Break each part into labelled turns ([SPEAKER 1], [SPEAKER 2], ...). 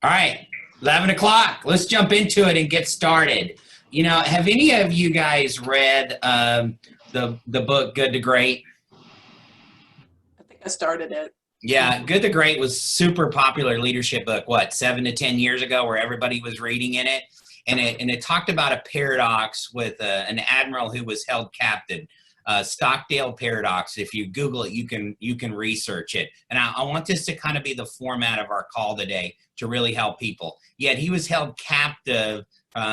[SPEAKER 1] All right, 11 o'clock. Let's jump into it and get started. Have any of you guys read the book Good to Great?
[SPEAKER 2] I think I started it.
[SPEAKER 1] Yeah, Good to Great was super popular leadership book. What, 7 to 10 years ago, where everybody was reading in it, and it talked about a paradox with an admiral who was held captive. Stockdale paradox. If you Google it, you can research it. And I want this to kind of be the format of our call today to really help people. Yet he was held captive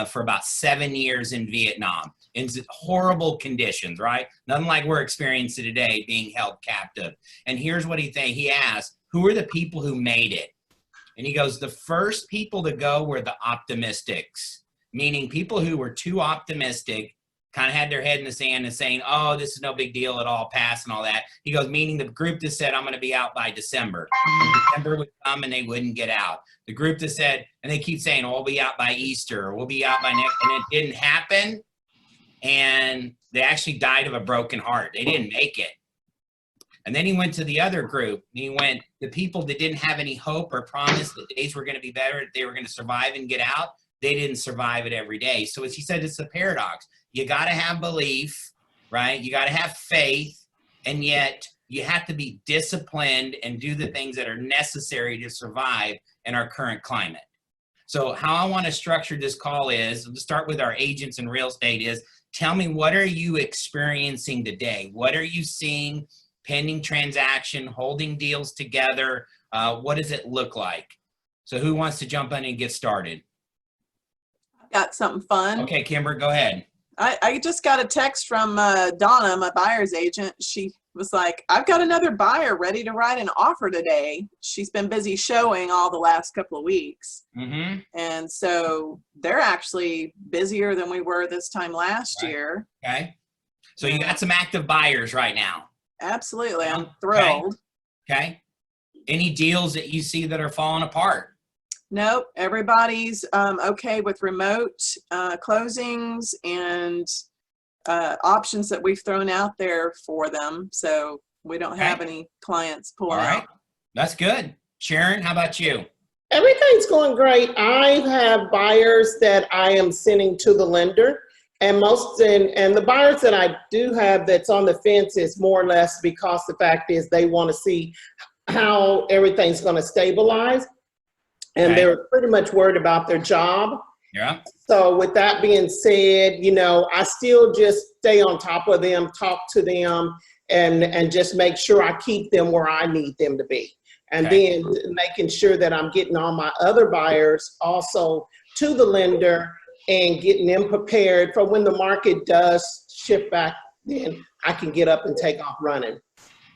[SPEAKER 1] for about 7 years in Vietnam in horrible conditions, right? Nothing like we're experiencing today, being held captive. And here's what he asked, who are the people who made it? And he goes, the first people to go were the optimistics, meaning people who were too optimistic, kind of had their head in the sand and saying, oh, this is no big deal, it all passed and all that. He goes, meaning the group that said, I'm going to be out by December. And December would come and they wouldn't get out. The group that said, and they keep saying, oh, we'll be out by Easter, or we'll be out by next, and it didn't happen. And they actually died of a broken heart. They didn't make it. And then he went to the other group. And he went, the people that didn't have any hope or promise that days were going to be better, they were going to survive and get out. They didn't survive it every day. So as he said, it's a paradox. You got to have belief, right? You got to have faith, and yet you have to be disciplined and do the things that are necessary to survive in our current climate. So how I want to structure this call is, let's start with our agents in real estate is, tell me, what are you experiencing today? What are you seeing? Pending transaction, holding deals together. What does it look like? So who wants to jump in and get started?
[SPEAKER 2] I've got something fun.
[SPEAKER 1] Okay, Kimber, go ahead.
[SPEAKER 2] I just got a text from Donna, my buyer's agent. She was like, I've got another buyer ready to write an offer today. She's been busy showing all the last couple of weeks.
[SPEAKER 1] Mm-hmm.
[SPEAKER 2] And so they're actually busier than we were this time last year.
[SPEAKER 1] Okay. So you got some active buyers right now.
[SPEAKER 2] Absolutely. I'm thrilled.
[SPEAKER 1] Okay. Any deals that you see that are falling apart?
[SPEAKER 2] Nope. Everybody's okay with remote closings and options that we've thrown out there for them. So we don't have any clients pulling out.
[SPEAKER 1] That's good. Sharon, how about you?
[SPEAKER 3] Everything's going great. I have buyers that I am sending to the lender. And the buyers that I do have that's on the fence is more or less because the fact is they want to see how everything's going to stabilize. And they're pretty much worried about their job.
[SPEAKER 1] Yeah.
[SPEAKER 3] So with that being said, I still just stay on top of them, talk to them, and just make sure I keep them where I need them to be. And then making sure that I'm getting all my other buyers also to the lender and getting them prepared for when the market does shift back, then I can get up and take off running.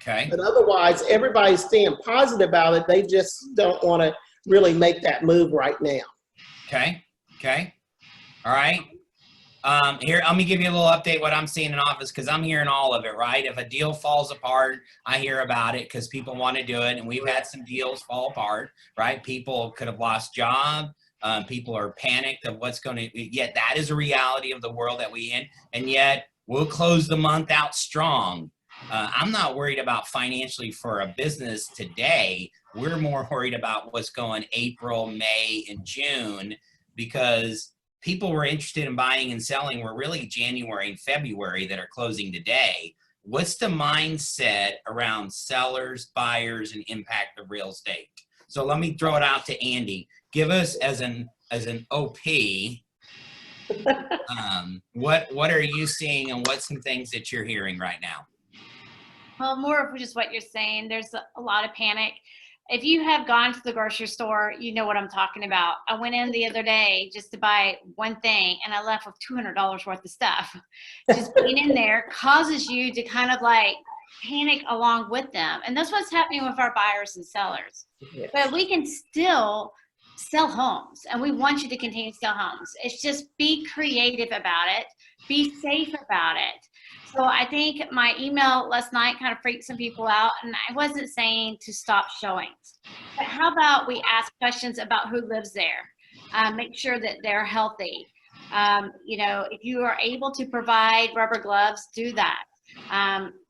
[SPEAKER 1] Okay.
[SPEAKER 3] But otherwise, everybody's staying positive about it. They just don't want to really make that move right now.
[SPEAKER 1] Okay. Okay. All right. Here, let me give you a little update what I'm seeing in office, because I'm hearing all of it, right? If a deal falls apart, I hear about it because people want to do it. And we've had some deals fall apart, right? People could have lost jobs. People are panicked of what's going to, yet that is a reality of the world that we in. And yet we'll close the month out strong. I'm not worried about financially for a business today. We're more worried about what's going April, May, and June, because people were interested in buying and selling were really January and February that are closing today. What's the mindset around sellers, buyers, and impact of real estate? So let me throw it out to Andy. Give us as an OP, what are you seeing, and what's some things that you're hearing right now?
[SPEAKER 4] Well, more of just what you're saying. There's a lot of panic. If you have gone to the grocery store, you know what I'm talking about. I went in the other day just to buy one thing, and I left with $200 worth of stuff. Just being in there causes you to kind of like panic along with them. And that's what's happening with our buyers and sellers. Yes. But we can still sell homes, and we want you to continue to sell homes. It's just be creative about it. Be safe about it. So I think my email last night kind of freaked some people out, and I wasn't saying to stop showings. But how about we ask questions about who lives there? Make sure that they're healthy. If you are able to provide rubber gloves, do that.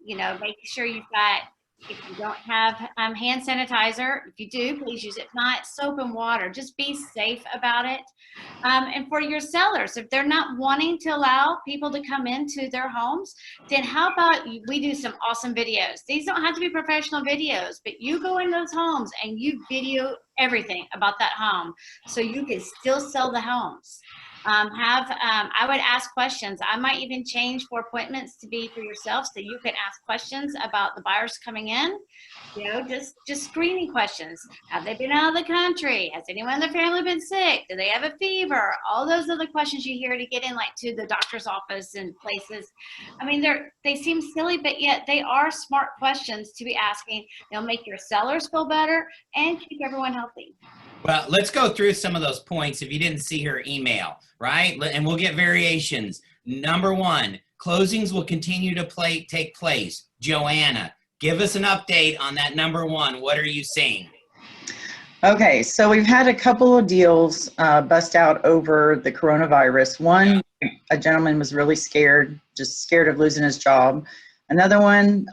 [SPEAKER 4] Make sure you've got If you don't have hand sanitizer, if you do, please use it. If not, soap and water. Just be safe about it. And for your sellers, if they're not wanting to allow people to come into their homes, then how about we do some awesome videos? These don't have to be professional videos, but you go in those homes and you video everything about that home so you can still sell the homes. I would ask questions. I might even change for appointments to be for yourself so you can ask questions about the buyers coming in. You know, just screening questions. Have they been out of the country? Has anyone in the family been sick? Do they have a fever? All those other questions you hear to get in, like to the doctor's office and places. I mean, they seem silly, but yet they are smart questions to be asking. They'll make your sellers feel better and keep everyone healthy.
[SPEAKER 1] Well, let's go through some of those points if you didn't see her email, right? And we'll get variations. Number one, closings will continue to take place. Joanna, give us an update on that number one. What are you seeing?
[SPEAKER 5] Okay, so we've had a couple of deals bust out over the coronavirus. One, a gentleman was really scared, just scared of losing his job. Another one,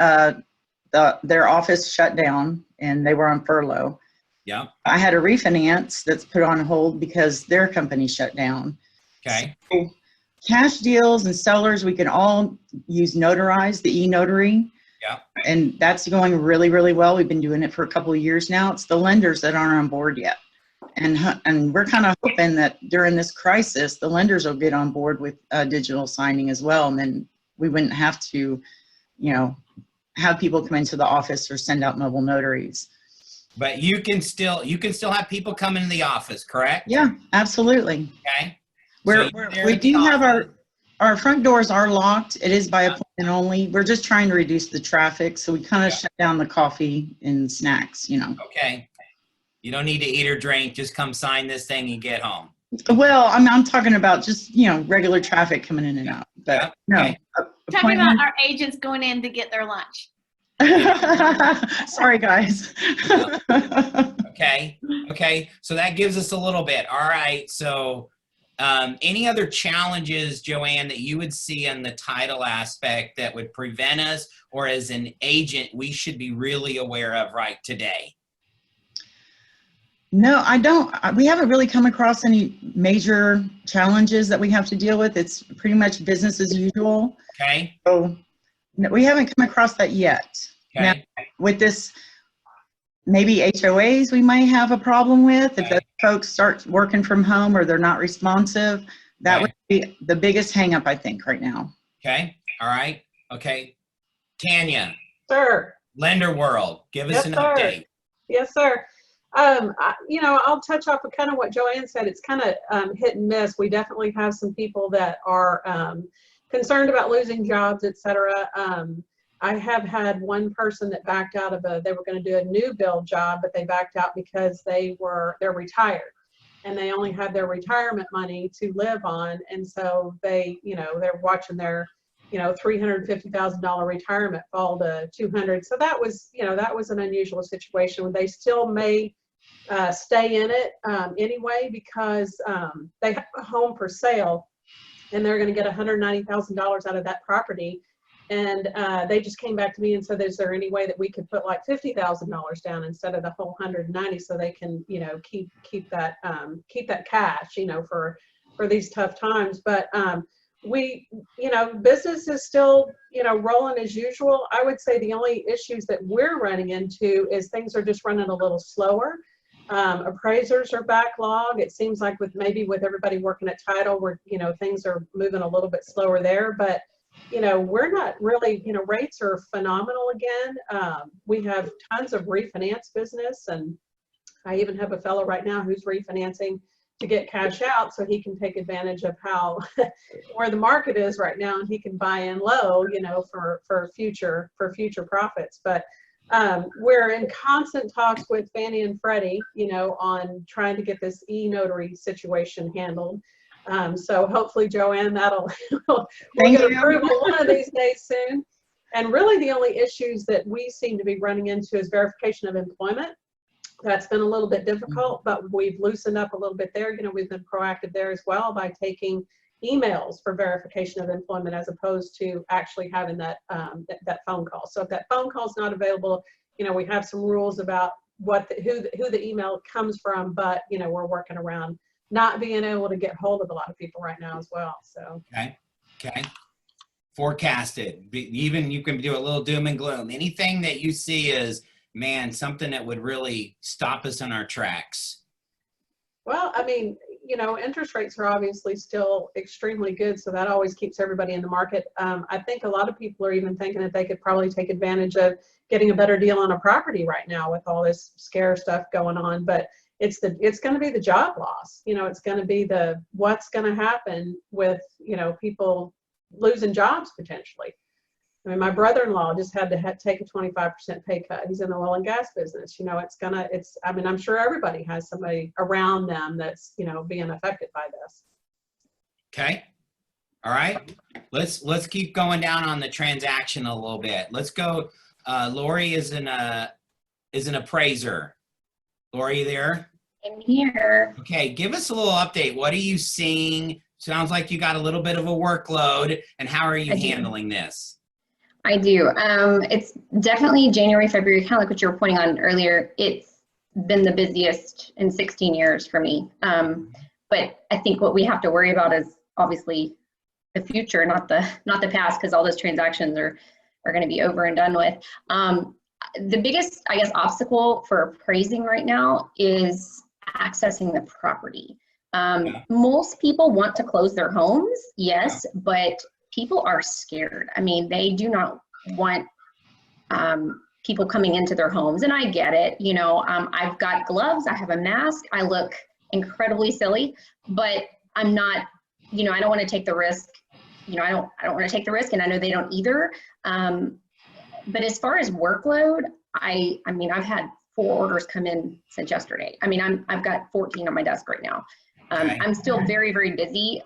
[SPEAKER 5] their office shut down and they were on furlough.
[SPEAKER 1] Yeah.
[SPEAKER 5] I had a refinance that's put on hold because their company shut down.
[SPEAKER 1] Okay.
[SPEAKER 5] So, cash deals and sellers, we can all use Notarize, the e-notary.
[SPEAKER 1] Yeah.
[SPEAKER 5] And that's going really, really well. We've been doing it for a couple of years now. It's the lenders that aren't on board yet. And we're kind of hoping that during this crisis, the lenders will get on board with digital signing as well. And then we wouldn't have to, you know, have people come into the office or send out mobile notaries.
[SPEAKER 1] But you can still have people come into the office, correct?
[SPEAKER 5] Yeah, absolutely.
[SPEAKER 1] Okay.
[SPEAKER 5] We do have our front doors are locked. It is by appointment only. We're just trying to reduce the traffic, so we kind of shut down the coffee and snacks, you know.
[SPEAKER 1] Okay. You don't need to eat or drink. Just come sign this thing and get home.
[SPEAKER 5] Well, I'm talking about just, you know, regular traffic coming in and out. But
[SPEAKER 1] okay.
[SPEAKER 5] No.
[SPEAKER 4] Talking about our agents going in to get their lunch.
[SPEAKER 5] Sorry, guys.
[SPEAKER 1] Okay. So that gives us a little bit. All right. So any other challenges, Joanne, that you would see on the title aspect that would prevent us, or as an agent, we should be really aware of right today?
[SPEAKER 5] No, I don't. We haven't really come across any major challenges that we have to deal with. It's pretty much business as usual.
[SPEAKER 1] Okay.
[SPEAKER 5] So no, we haven't come across that yet.
[SPEAKER 1] Okay.
[SPEAKER 5] Now, with this, maybe HOAs we might have a problem with. If those folks start working from home or they're not responsive, that would be the biggest hang up, I think, right now.
[SPEAKER 1] Okay. All right. Okay. Tanya.
[SPEAKER 2] Sir.
[SPEAKER 1] Lender World, give us an update.
[SPEAKER 2] Yes, sir. You know, I'll touch off of kind of what Joanne said. It's kind of hit and miss. We definitely have some people that are concerned about losing jobs, et cetera. I have had one person that backed out of they were going to do a new build job, but they backed out because they're retired and they only had their retirement money to live on. And so they, you know, they're watching their, you know, $350,000 retirement fall to $200,000. So that was, you know, that was an unusual situation where they still may stay in it anyway, because they have a home for sale and they're going to get $190,000 out of that property. And they just came back to me and said, is there any way that we could put like $50,000 down instead of the whole 190, so they can, you know, keep that cash, you know, for these tough times. But we, you know, business is still, you know, rolling as usual. I would say the only issues that we're running into is things are just running a little slower. Appraisers are backlog. It seems like with everybody working at title, where, you know, things are moving a little bit slower there. But you know, we're not really, you know, rates are phenomenal again. We have tons of refinance business, and I even have a fellow right now who's refinancing to get cash out so he can take advantage of how where the market is right now, and he can buy in low, you know, for future profits. But we're in constant talks with Fannie and Freddie, you know, on trying to get this e-notary situation handled. So hopefully, Joanne, we'll get approval one of these days soon. And really the only issues that we seem to be running into is verification of employment. That's been a little bit difficult, but we've loosened up a little bit there. You know, we've been proactive there as well by taking,
[SPEAKER 6] emails for verification of employment as opposed to actually having that that phone call. So if that phone call is not available, we have some rules about who the email comes from, but we're working around not being able to get hold of a lot of people right now as well. So
[SPEAKER 1] Okay. Forecast it. Even you can do a little doom and gloom. Anything that you see is, man, something that would really stop us in our tracks.
[SPEAKER 6] well, I mean, interest rates are obviously still extremely good, so that always keeps everybody in the market. I think a lot of people are even thinking that they could probably take advantage of getting a better deal on a property right now with all this scare stuff going on. But it's going to be the job loss. It's going to be what's going to happen with people losing jobs potentially. I mean, my brother-in-law just had to take a 25% pay cut. He's in the oil and gas business. I mean, I'm sure everybody has somebody around them that's, being affected by this.
[SPEAKER 1] Okay. All right. Let's keep going down on the transaction a little bit. Let's go. Lori is an appraiser. Lori, you there?
[SPEAKER 7] I'm here.
[SPEAKER 1] Okay. Give us a little update. What are you seeing? Sounds like you got a little bit of a workload, and how are you handling this?
[SPEAKER 7] I do. It's definitely January, February, kind of like what you were pointing on earlier. It's been the busiest in 16 years for me. But I think what we have to worry about is obviously the future, not the past, because all those transactions are going to be over and done with. The biggest, I guess, obstacle for appraising right now is accessing the property. Most people want to close their homes, yes, but people are scared. I mean, they do not want people coming into their homes, and I get it. I've got gloves, I have a mask, I look incredibly silly, but I'm not, I don't want to take the risk. I don't want to take the risk, and I know they don't either. But as far as workload, I mean, I've had 4 orders come in since yesterday. I mean, I've got 14 on my desk right now. I'm still very, very busy.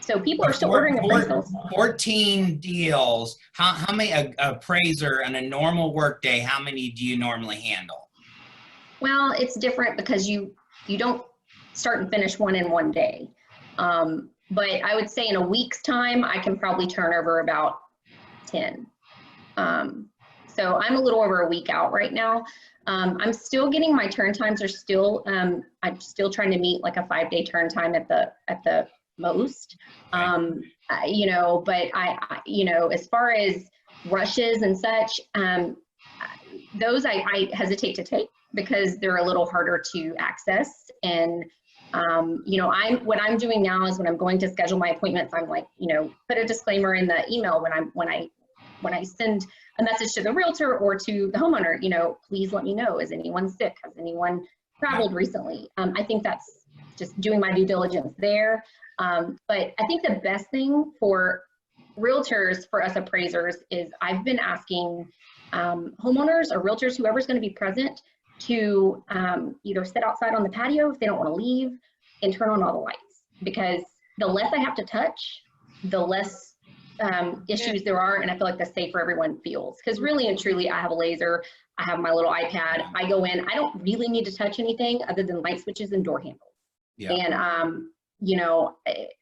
[SPEAKER 7] So people are still ordering appraisals.
[SPEAKER 1] 14 deals. How many appraiser on a normal work day? How many do you normally handle?
[SPEAKER 7] Well, it's different because you don't start and finish one in one day. But I would say in a week's time, I can probably turn over about 10. So I'm a little over a week out right now. I'm still getting my turn times are still, I'm still trying to meet like a 5-day turn time at the most, but as far as rushes and such, those I hesitate to take because they're a little harder to access. And, what I'm doing now is when I'm going to schedule my appointments, I'm like, put a disclaimer in the email when I send a message to the realtor or to the homeowner, please let me know, is anyone sick? Has anyone traveled recently? I think that's just doing my due diligence there. But I think the best thing for realtors, for us appraisers, is I've been asking homeowners or realtors, whoever's going to be present, to either sit outside on the patio if they don't want to leave and turn on all the lights. Because the less I have to touch, the less issues there are, and I feel like the safer everyone feels. Because really and truly, I have a laser, I have my little iPad, I go in, I don't really need to touch anything other than light switches and door handles. Yeah. And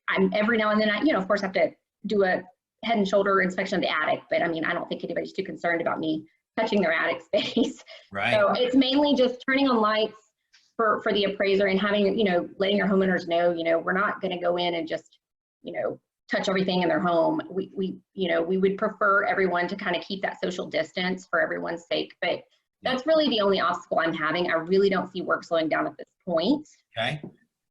[SPEAKER 7] I'm every now and then, I of course have to do a head and shoulder inspection of the attic, but I mean, I don't think anybody's too concerned about me touching their attic space.
[SPEAKER 1] Right.
[SPEAKER 7] So it's mainly just turning on lights for the appraiser and having, letting your homeowners know, we're not going to go in and just, touch everything in their home. We would prefer everyone to kind of keep that social distance for everyone's sake, but that's really the only obstacle I'm having. I really don't see work slowing down at this point.
[SPEAKER 1] Okay.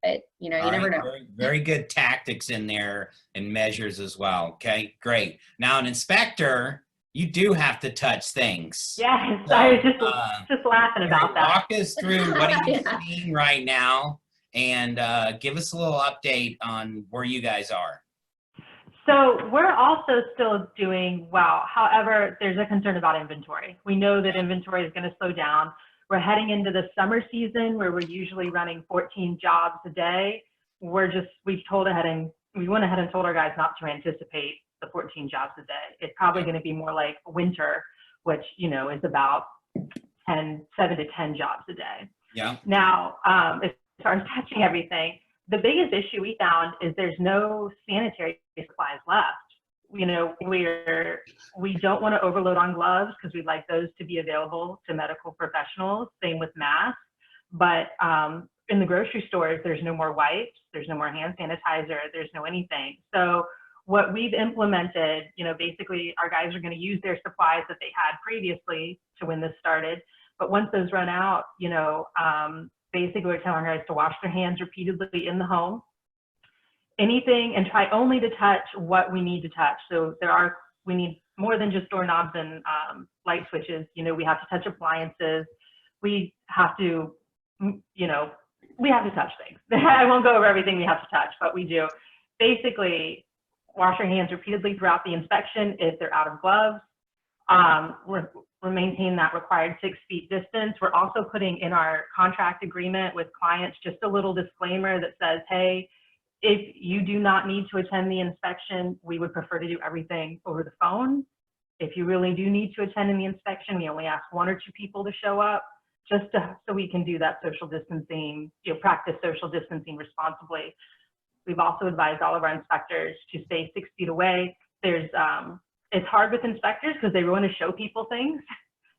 [SPEAKER 7] But you never know.
[SPEAKER 1] Very, very good tactics in there and measures as well. Okay, great. Now an inspector, you do have to touch things.
[SPEAKER 8] Yes,
[SPEAKER 1] So,
[SPEAKER 8] I was just laughing about that.
[SPEAKER 1] Walk us through what are you seeing right now, and give us a little update on where you guys are.
[SPEAKER 8] So we're also still doing well. However, there's a concern about inventory. We know that inventory is going to slow down. We're heading into the summer season where we're usually running 14 jobs a day. We went ahead and told our guys not to anticipate the 14 jobs a day. It's probably going to be more like winter, which, is about 7 to 10 jobs a day.
[SPEAKER 1] Yeah.
[SPEAKER 8] Now, as far as touching everything, the biggest issue we found is there's no sanitary supplies left. You know, we don't want to overload on gloves because we'd like those to be available to medical professionals. Same with masks. But in the grocery stores, there's no more wipes, there's no more hand sanitizer, there's no anything. So what we've implemented, you know, basically our guys are going to use their supplies that they had previously to when this started. But once those run out, you know, basically we're telling our guys to wash their hands repeatedly in the home. Anything, and try only to touch what we need to touch. So we need more than just doorknobs and light switches. You know, we have to touch appliances. We have to, you know, we have to touch things. I won't go over everything we have to touch, but we do. Basically, wash your hands repeatedly throughout the inspection if they're out of gloves. We're maintaining that required 6 feet distance. We're also putting in our contract agreement with clients just a little disclaimer that says, hey, if you do not need to attend the inspection, we would prefer to do everything over the phone. If you really do need to attend in the inspection, we only ask 1 or 2 people to show up, just so we can do that social distancing, you know, practice social distancing responsibly. We've also advised all of our inspectors to stay 6 feet away. It's hard with inspectors because they want to show people things.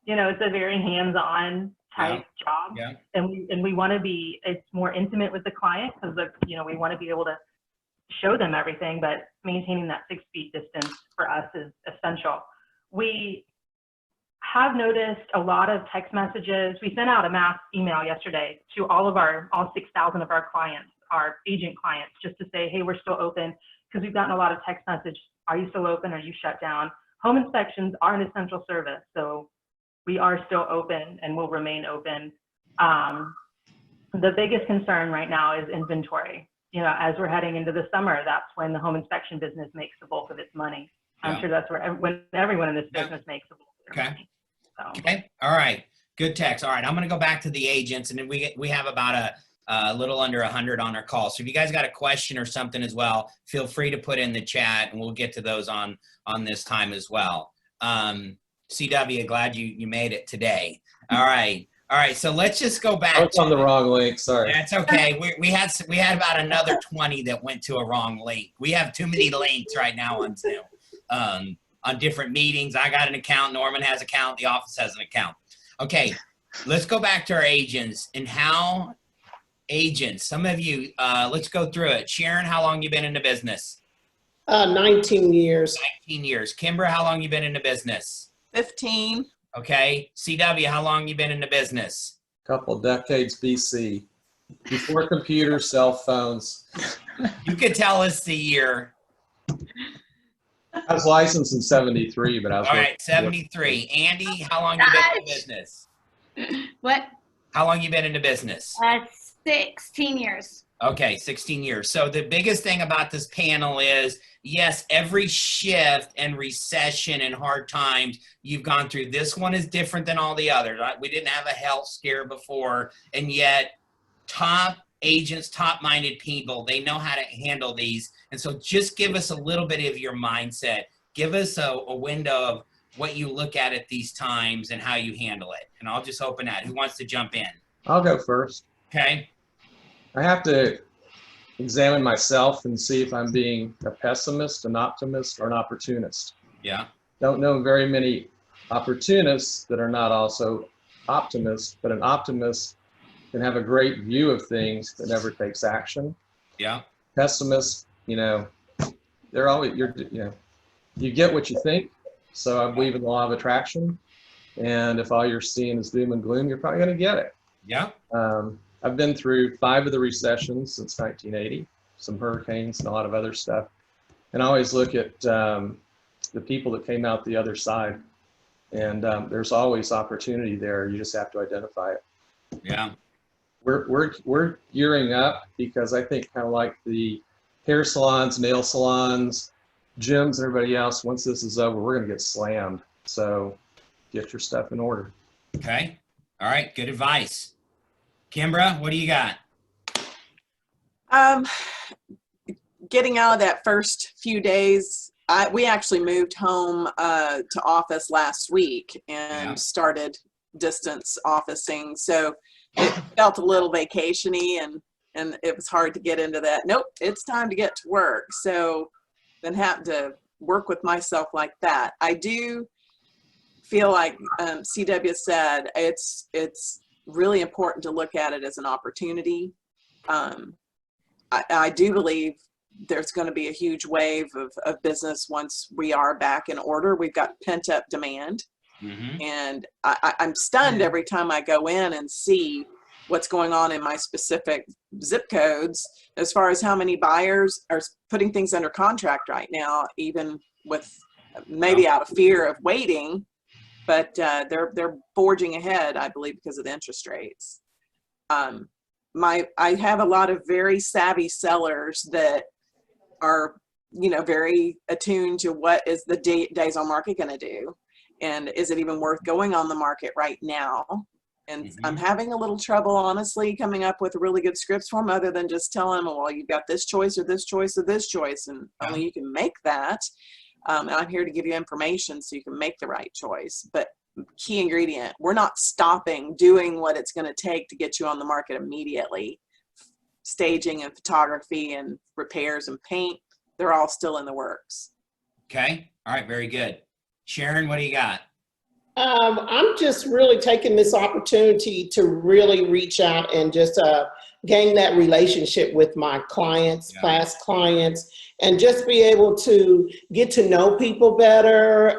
[SPEAKER 8] You know, it's a very hands-on type job.
[SPEAKER 1] Yeah.
[SPEAKER 8] And we want to be, it's more intimate with the client because, you know, we want to be able to show them everything, but maintaining that 6 feet distance for us is essential. We have noticed a lot of text messages. We sent out a mass email yesterday to all 6,000 of our clients, our agent clients, just to say, hey, we're still open, because we've gotten a lot of text message. Are you still open? Are you shut down? Home inspections are an essential service, so we are still open and will remain open. The biggest concern right now is inventory. You know, as we're heading into the summer, that's when the home inspection business makes the bulk of its money. I'm sure that's when everyone in this business makes the bulk of their money. So.
[SPEAKER 1] Okay. All right. Good text. All right. I'm going to go back to the agents, and then we have about a little under 100 on our call. So if you guys got a question or something as well, feel free to put in the chat, and we'll get to those on this time as well. CW, glad you made it today. All right. All right. So let's just go back.
[SPEAKER 9] I was on the wrong link. Sorry.
[SPEAKER 1] That's okay. We had about another 20 that went to a wrong link. We have too many links right now on Zoom. On different meetings. I got an account. Norman has an account. The office has an account. Okay, let's go back to our agents and how agents, some of you, let's go through it. Sharon, how long you been in the business?
[SPEAKER 3] 19 years.
[SPEAKER 1] 19 years. Kimbra, how long you been in the business?
[SPEAKER 2] 15.
[SPEAKER 1] Okay. CW, how long you been in the business?
[SPEAKER 9] Couple decades BC. Before computers, cell phones.
[SPEAKER 1] You could tell us the year.
[SPEAKER 9] I was licensed in 73, but I was.
[SPEAKER 1] All right, 73. Andy, how long you been in the business?
[SPEAKER 4] What?
[SPEAKER 1] How long you been in the business?
[SPEAKER 4] 16 years.
[SPEAKER 1] Okay, 16 years. So the biggest thing about this panel is, yes, every shift and recession and hard times you've gone through, this one is different than all the others. Right? We didn't have a health scare before, and yet top agents, top-minded people, they know how to handle these. And so just give us a little bit of your mindset. Give us a window of what you look at these times and how you handle it. And I'll just open that. Who wants to jump in?
[SPEAKER 9] I'll go first.
[SPEAKER 1] Okay.
[SPEAKER 9] I have to examine myself and see if I'm being a pessimist, an optimist, or an opportunist.
[SPEAKER 1] Yeah.
[SPEAKER 9] Don't know very many opportunists that are not also optimists, but an optimist can have a great view of things that never takes action.
[SPEAKER 1] Yeah.
[SPEAKER 9] Pessimists, you know, they're always, you get what you think. So I believe in the law of attraction. And if all you're seeing is doom and gloom, you're probably going to get it.
[SPEAKER 1] Yeah.
[SPEAKER 9] I've been through 5 of the recessions since 1980, some hurricanes and a lot of other stuff. And I always look at the people that came out the other side. And there's always opportunity there. You just have to identify it.
[SPEAKER 1] Yeah.
[SPEAKER 9] We're gearing up because I think kind of like the hair salons, nail salons, gyms, and everybody else, once this is over, we're going to get slammed. So get your stuff in order.
[SPEAKER 1] Okay. All right. Good advice. Kimbra, what do you got?
[SPEAKER 2] Getting out of that first few days, we actually moved home to office last week and started distance officing. So it felt a little vacation-y, and and it was hard to get into that. Nope, it's time to get to work. So then have to work with myself like that. I do feel like CW said, it's really important to look at it as an opportunity. I do believe there's going to be a huge wave of business once we are back in order. We've got pent up demand. And I'm stunned every time I go in and see what's going on in my specific zip codes as far as how many buyers are putting things under contract right now, even with maybe out of fear of waiting, but they're forging ahead, I believe, because of the interest rates. I have a lot of very savvy sellers that are, you know, very attuned to what is the days on market going to do, and is it even worth going on the market right now? And I'm having a little trouble, honestly, coming up with really good scripts for them, other than just telling them, well, you've got this choice or this choice or this choice, and only you can make that. And I'm here to give you information so you can make the right choice. But key ingredient, we're not stopping doing what it's going to take to get you on the market immediately. Staging and photography and repairs and paint, they're all still in the works.
[SPEAKER 1] Okay. All right. Very good. Sharon, what do you got?
[SPEAKER 3] I'm just really taking this opportunity to really reach out and just gain that relationship with my clients, past clients, and just be able to get to know people better,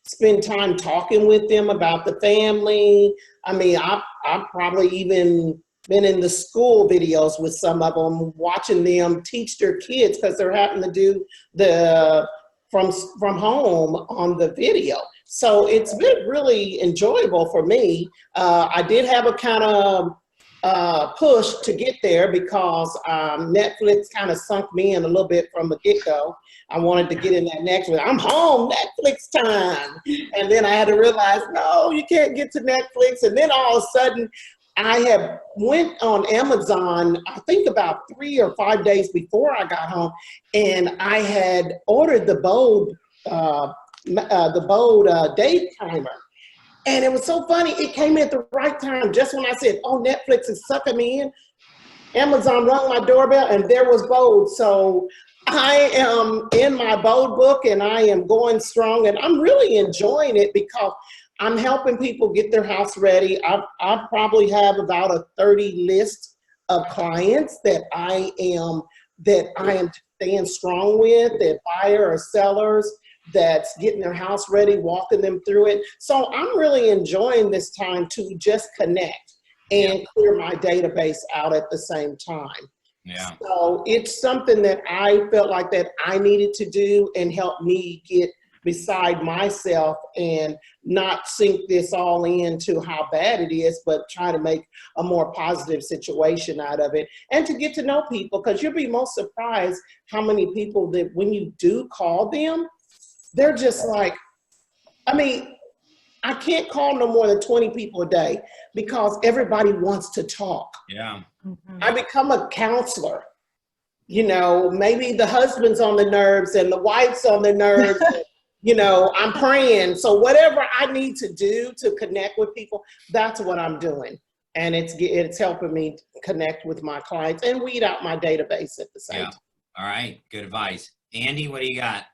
[SPEAKER 3] spend time talking with them about the family. I mean, I've probably even been in the school videos with some of them, watching them teach their kids because they're having to do the from home on the video. So it's been really enjoyable for me. I did have a kind of push to get there because Netflix kind of sunk me in a little bit from the get-go. I wanted to get in that next one. I'm home, Netflix time. And then I had to realize, no, you can't get to Netflix. And then all of a sudden, I had went on Amazon, I think about 3 or 5 days before I got home, and I had ordered the Bode day timer. And it was so funny, it came at the right time, just when I said, oh, Netflix is sucking me in. Amazon rung my doorbell and there was Bode. So I am in my Bode book and I am going strong, and I'm really enjoying it because I'm helping people get their house ready. I probably have about a 30 list of clients that I am staying strong with, that buyer or sellers that's getting their house ready, walking them through it. So I'm really enjoying this time to just connect and clear my database out at the same time.
[SPEAKER 1] Yeah.
[SPEAKER 3] So it's something that I felt like that I needed to do and help me get beside myself and not sink this all into how bad it is, but try to make a more positive situation out of it and to get to know people, because you'll be most surprised how many people that when you do call them, they're just like, I mean, I can't call no more than 20 people a day because everybody wants to talk.
[SPEAKER 1] Yeah.
[SPEAKER 3] I become a counselor. You know, maybe the husband's on the nerves and the wife's on the nerves. You know, I'm praying. So whatever I need to do to connect with people, that's what I'm doing. And it's helping me connect with my clients and weed out my database at the same time.
[SPEAKER 1] All right. Good advice. Andy, what do you got?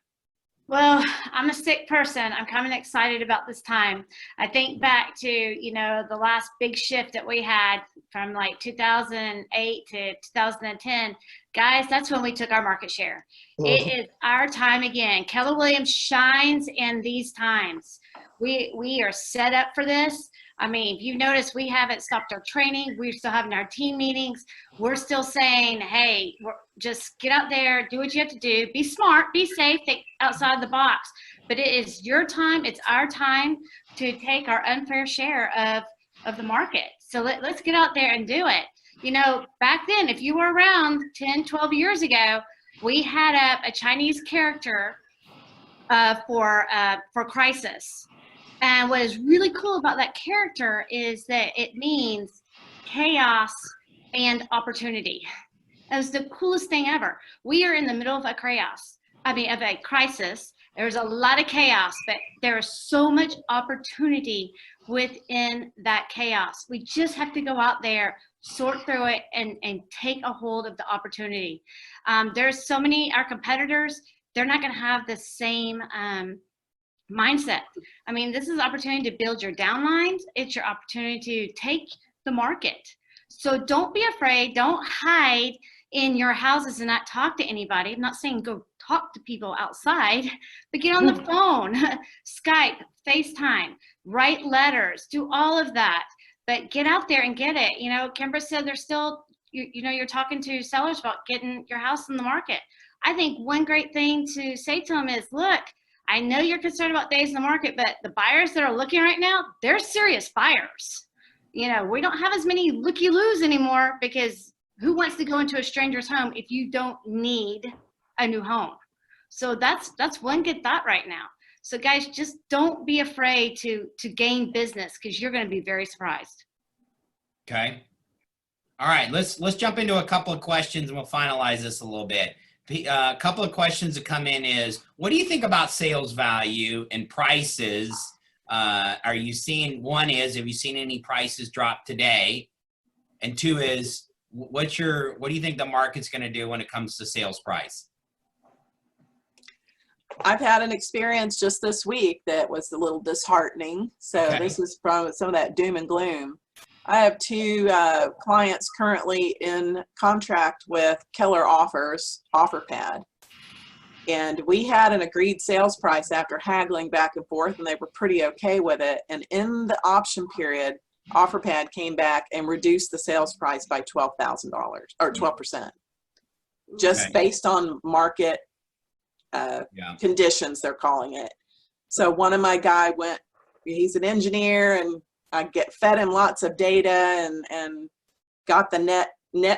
[SPEAKER 4] Well, I'm a sick person. I'm kind of excited about this time. I think back to, you know, the last big shift that we had from like 2008 to 2010. Guys, that's when we took our market share. It is our time again. Keller Williams shines in these times. We are set up for this. I mean, if you notice, we haven't stopped our training. We're still having our team meetings. We're still saying, hey, just get out there, do what you have to do. Be smart, be safe, think outside the box. But it is your time. It's our time to take our unfair share of the market. So let's get out there and do it. You know, back then, if you were around 10, 12 years ago, we had a Chinese character for crisis. And what is really cool about that character is that it means chaos and opportunity. It was the coolest thing ever. We are in the middle of a of a crisis. There's a lot of chaos, but there is so much opportunity within that chaos. We just have to go out there, sort through it, and take a hold of the opportunity. There's so many, our competitors, they're not going to have the same mindset. I mean, this is an opportunity to build your downlines. It's your opportunity to take the market. So don't be afraid. Don't hide in your houses and not talk to anybody. I'm not saying go talk to people outside, but get on the phone, Skype, FaceTime, write letters, do all of that. But get out there and get it. You know, Kimber said there's still, you know, you're talking to sellers about getting your house in the market. I think one great thing to say to them is, look, I know you're concerned about days in the market, but the buyers that are looking right now, they're serious buyers. You know, we don't have as many looky-loos anymore, because who wants to go into a stranger's home if you don't need a new home? So that's one good thought right now. So guys, just don't be afraid to gain business, because you're going to be very surprised.
[SPEAKER 1] Okay. All right, let's jump into a couple of questions and we'll finalize this a little bit. A couple of questions that come in is, what do you think about sales value and prices? Are you seeing, one is, have you seen any prices drop today? And two is, what do you think the market's going to do when it comes to sales price?
[SPEAKER 2] I've had an experience just this week that was a little disheartening. So
[SPEAKER 1] Okay.
[SPEAKER 2] This is from some of that doom and gloom. I have two clients currently in contract with Keller OfferPad. And we had an agreed sales price after haggling back and forth, and they were pretty okay with it. And in the option period, OfferPad came back and reduced the sales price by $12,000 or 12%, just
[SPEAKER 1] Okay.
[SPEAKER 2] based on market conditions, they're calling it. So one of my guy he's an engineer, and I fed him lots of data and got the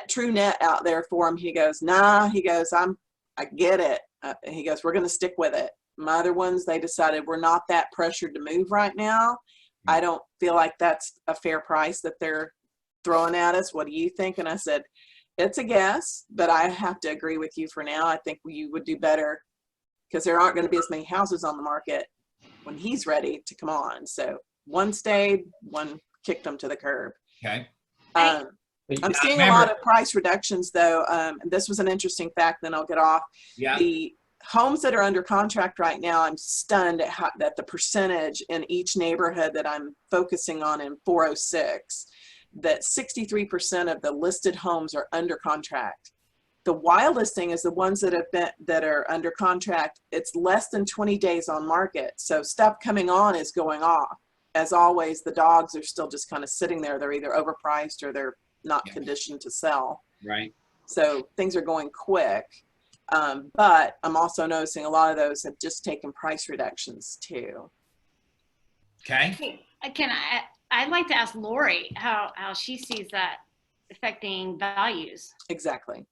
[SPEAKER 2] true net out there for him. He goes, nah, he goes, I get it. He goes, we're going to stick with it. My other ones, they decided we're not that pressured to move right now. I don't feel like that's a fair price that they're throwing at us. What do you think? And I said, it's a guess, but I have to agree with you for now. I think you would do better, because there aren't going to be as many houses on the market when he's ready to come on. So one stayed, one kicked them to the curb.
[SPEAKER 1] Okay.
[SPEAKER 2] I'm seeing a lot of price reductions though. And this was an interesting fact, then I'll get off.
[SPEAKER 1] Yeah.
[SPEAKER 2] The homes that are under contract right now, I'm stunned at the percentage in each neighborhood that I'm focusing on in 406, that 63% of the listed homes are under contract. The wildest thing is the ones that are under contract, it's less than 20 days on market. So stuff coming on is going off. As always, the dogs are still just kind of sitting there. They're either overpriced or they're not conditioned to sell.
[SPEAKER 1] Right.
[SPEAKER 2] So things are going quick. But I'm also noticing a lot of those have just taken price reductions too.
[SPEAKER 1] Okay.
[SPEAKER 4] I'd like to ask Lori how she sees that affecting values.
[SPEAKER 2] Exactly.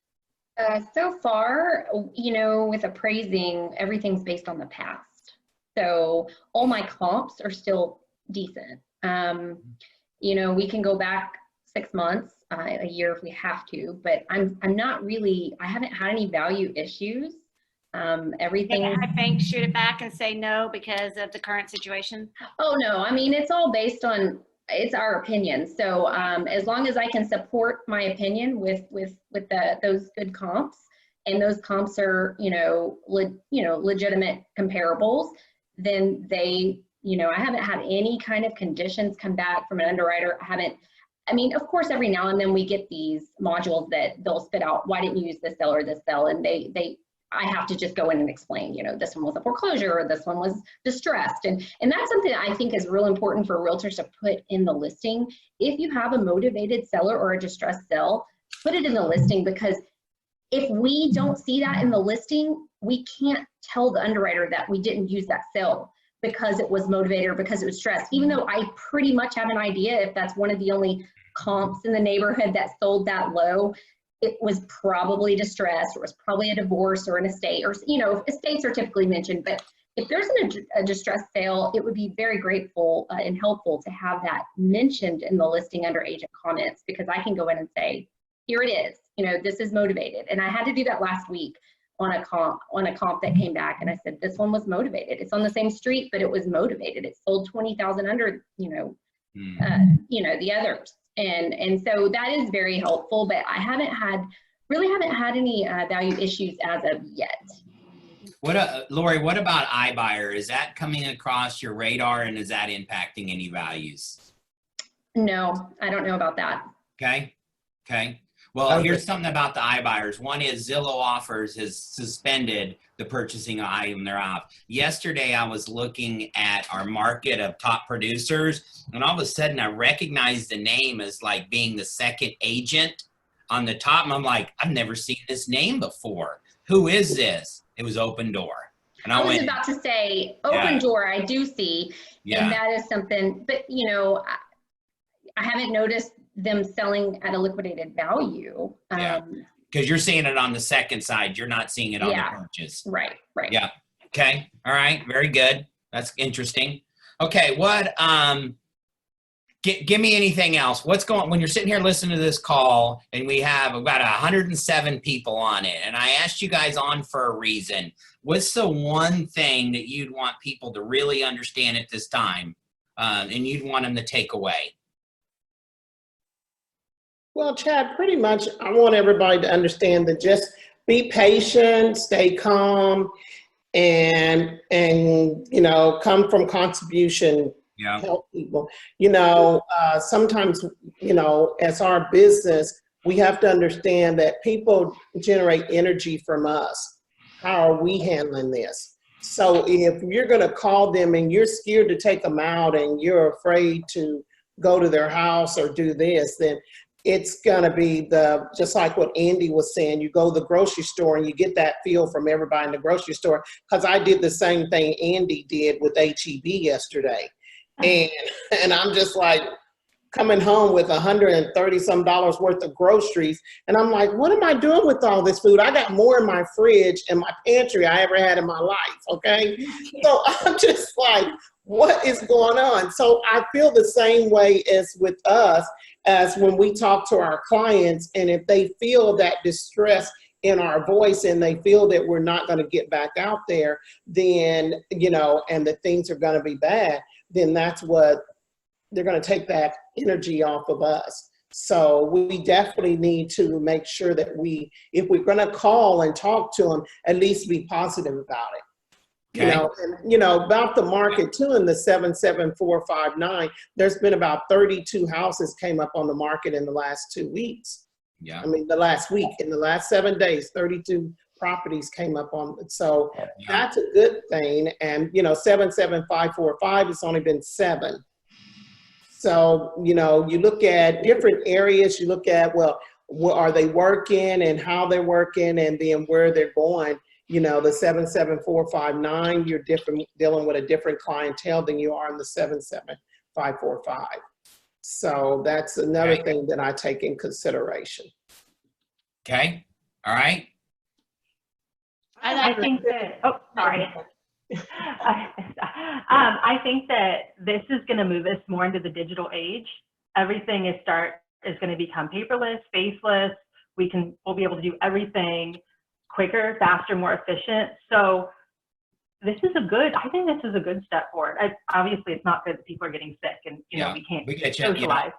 [SPEAKER 7] So far, you know, with appraising, everything's based on the past. So all my comps are still decent. You know, we can go back 6 months, a year if we have to, but I'm not really, I haven't had any value issues. Everything.
[SPEAKER 4] I think shoot it back and say no because of the current situation.
[SPEAKER 7] Oh no, I mean, it's all based on, it's our opinion. So as long as I can support my opinion with those good comps, and those comps are, legitimate comparables, then they, I haven't had any kind of conditions come back from an underwriter. I mean, of course, every now and then we get these modules that they'll spit out, why didn't you use this cell or this cell? And I have to just go in and explain, this one was a foreclosure or this one was distressed. And that's something that I think is real important for realtors to put in the listing. If you have a motivated seller or a distressed sell, put it in the listing, because if we don't see that in the listing, we can't tell the underwriter that we didn't use that sale because it was motivated or because it was stressed, even though I pretty much have an idea if that's one of the only comps in the neighborhood that sold that low. It was probably distressed, or it was probably a divorce or an estate, or, estates are typically mentioned, but if there's a distressed sale, it would be very grateful and helpful to have that mentioned in the listing under agent comments, because I can go in and say, here it is, this is motivated. And I had to do that last week on a comp that came back, and I said, this one was motivated. It's on the same street, but it was motivated. It sold 20,000 under, you know, the others. And so that is very helpful, but I really haven't had any value issues as of yet.
[SPEAKER 1] Lori, what about iBuyer? Is that coming across your radar, and is that impacting any values?
[SPEAKER 7] No, I don't know about that.
[SPEAKER 1] Okay. Well, here's something about the iBuyers. One is Zillow Offers has suspended the purchasing of item thereof. Yesterday, I was looking at our market of top producers, and all of a sudden I recognized the name as like being the second agent on the top. And I'm like, I've never seen this name before. Who is this? It was Open Door. And
[SPEAKER 7] I was about to say, Open Door, I do see.
[SPEAKER 1] Yeah.
[SPEAKER 7] And that is something, but you know, I haven't noticed them selling at a liquidated value.
[SPEAKER 1] Because you're seeing it on the second side. You're not seeing it on the purchase.
[SPEAKER 7] Right.
[SPEAKER 1] Yeah. Okay. All right. Very good. That's interesting. Okay. What, give me anything else. What's going on when you're sitting here listening to this call and we have about 107 people on it, and I asked you guys on for a reason. What's the one thing that you'd want people to really understand at this time, and you'd want them to take away?
[SPEAKER 3] Well, Chad, pretty much I want everybody to understand that just be patient, stay calm, and you know, come from contribution.
[SPEAKER 1] Yeah.
[SPEAKER 3] Help people. You know, sometimes, you know, as our business, we have to understand that people generate energy from us. How are we handling this? So if you're going to call them and you're scared to take them out and you're afraid to go to their house or do this, then it's going to be just like what Andy was saying, you go to the grocery store and you get that feel from everybody in the grocery store. Because I did the same thing Andy did with HEB yesterday. And I'm just like coming home with $130 some worth of groceries. And I'm like, what am I doing with all this food? I got more in my fridge and my pantry I ever had in my life. Okay. So I'm just like, what is going on? So I feel the same way as with us, as when we talk to our clients, and if they feel that distress in our voice and they feel that we're not going to get back out there, then, you know, and that things are going to be bad, then that's what they're going to take that energy off of us. So we definitely need to make sure that if we're going to call and talk to them, at least be positive about it. Okay. You know, about the market too, in the 77459, there's been about 32 houses came up on the market in the last 2 weeks.
[SPEAKER 1] Yeah.
[SPEAKER 3] I mean, the last week, in the last 7 days, 32 properties came up on it. So that's a good thing. And, you know, 77545, it's only been 7. So, you know, you look at different areas, you look at, well, where are they working and how they're working, and then where they're going. You know, the 77459, you're dealing with a different clientele than you are in the 77545. So that's another thing that I take in consideration.
[SPEAKER 1] Okay. All right.
[SPEAKER 8] I think that, oh, sorry. I think that this is going to move us more into the digital age. Everything is going to become paperless, faceless. We'll be able to do everything quicker, faster, more efficient. So I think this is a good step forward. Obviously, it's not good that people are getting sick and, you know, we can't socialize. Yeah.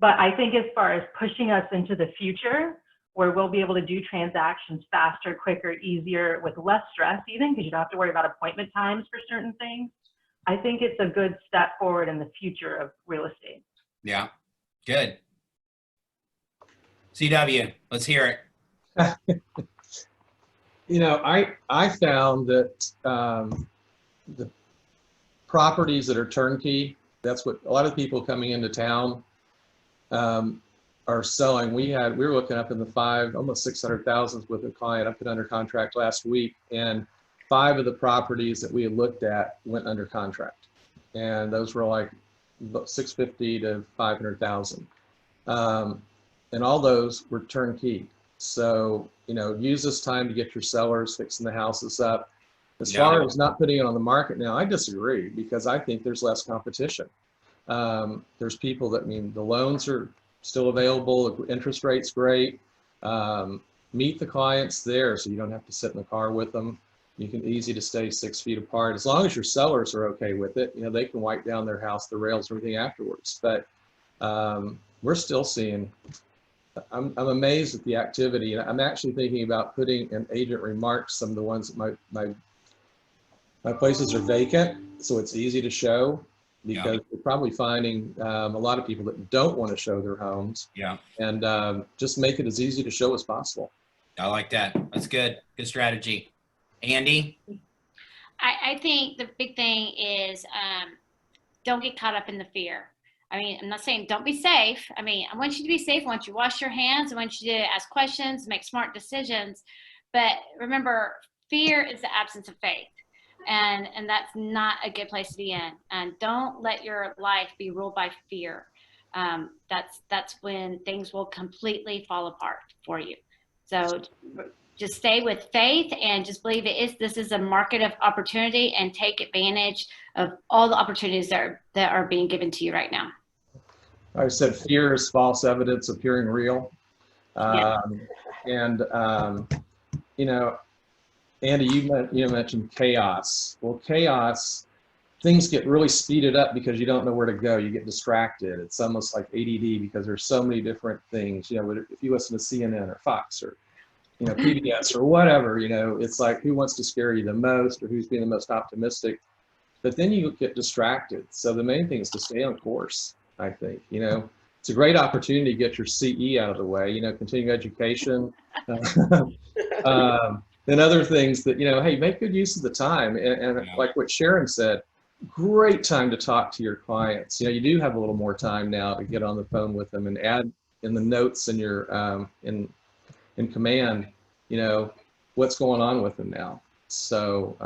[SPEAKER 8] But I think as far as pushing us into the future, where we'll be able to do transactions faster, quicker, easier, with less stress even, because you don't have to worry about appointment times for certain things. I think it's a good step forward in the future of real estate.
[SPEAKER 1] Yeah, good. CW, let's hear it.
[SPEAKER 9] You know, I found that the properties that are turnkey, that's what a lot of people coming into town are selling. We were looking up in the almost 600,000 with a client. I put under contract last week, and 5 of the properties that we had looked at went under contract, and those were like 650 to 500,000, and all those were turnkey. So, you know, use this time to get your sellers fixing the houses up. As far as not putting it on the market now, I disagree, because I think there's less competition. There's people that, the loans are still available, the interest rate's great. Meet the clients there so you don't have to sit in the car with them. You can easy to stay 6 feet apart as long as your sellers are okay with it. You know, they can wipe down their house, the rails, everything afterwards. But we're still seeing. I'm amazed at the activity. I'm actually thinking about putting an agent remark some of the ones that my places are vacant, so it's easy to show, because we're probably finding a lot of people that don't want to show their homes.
[SPEAKER 1] Yeah.
[SPEAKER 9] And just make it as easy to show as possible.
[SPEAKER 1] I like that. That's good. Good strategy. Andy?
[SPEAKER 4] I think the big thing is don't get caught up in the fear. I mean, I'm not saying don't be safe. I mean, I want you to be safe. I want you to wash your hands. I want you to ask questions, make smart decisions. But remember, fear is the absence of faith. And that's not a good place to be in. And don't let your life be ruled by fear. That's when things will completely fall apart for you. So just stay with faith and just believe this is a market of opportunity, and take advantage of all the opportunities that are being given to you right now.
[SPEAKER 9] I said fear is false evidence appearing real. And, you know, Andy, you mentioned chaos. Well, chaos, things get really speeded up because you don't know where to go. You get distracted. It's almost like ADD because there's so many different things. You know, if you listen to CNN or Fox or, you know, PBS or whatever, you know, it's like who wants to scare you the most or who's being the most optimistic. But then you get distracted. So the main thing is to stay on course, I think. You know, it's a great opportunity to get your CE out of the way, you know, continuing education. And other things that, you know, hey, make good use of the time. And like what Sharon said, great time to talk to your clients. You know, you do have a little more time now to get on the phone with them and add in the notes in your, in command, you know, what's going on with them now. So,